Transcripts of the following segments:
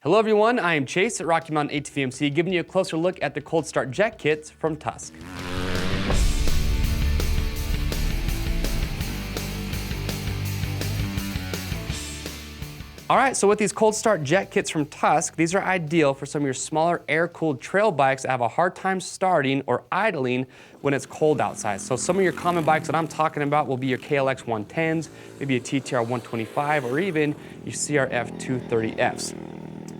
Hello everyone, I am Chase at Rocky Mountain ATV giving you a closer look at the cold start jet kits from Tusk. Alright, so with these cold start jet kits from Tusk, these are ideal for some of your smaller air-cooled trail bikes that have a hard time starting or idling when it's cold outside. So some of your common bikes that I'm talking about will be your KLX 110s, maybe a TTR 125, or even your CRF 230Fs.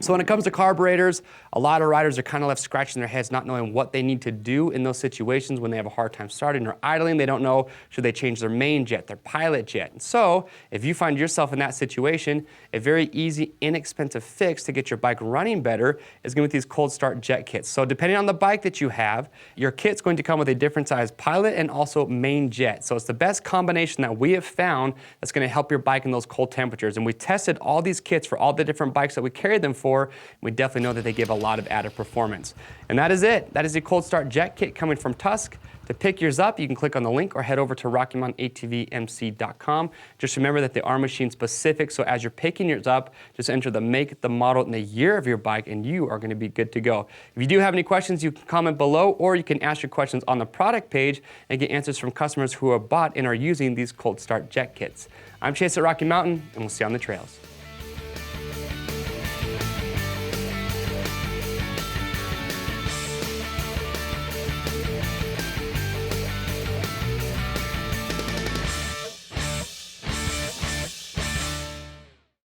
So when it comes to carburetors, a lot of riders are kind of left scratching their heads not knowing what they need to do in those situations when they have a hard time starting or idling. They don't know, should they change their main jet, their pilot jet. And so if you find yourself in that situation, a very easy, inexpensive fix to get your bike running better is going to be these cold start jet kits. So depending on the bike that you have, your kit's going to come with a different size pilot and also main jet. So it's the best combination that we have found that's going to help your bike in those cold temperatures. And we tested all these kits for all the different bikes that we carry them for. We definitely know that they give a lot of added performance. And that is it. That is the cold start jet kit coming from Tusk. To pick yours up, you can click on the link or head over to RockyMountainATVMC.com. Just remember that they are machine specific, so as you're picking yours up, just enter the make, the model, and the year of your bike, and you are going to be good to go. If you do have any questions, you can comment below, or you can ask your questions on the product page and get answers from customers who have bought and are using these cold start jet kits. I'm Chase at Rocky Mountain, and we'll see you on the trails.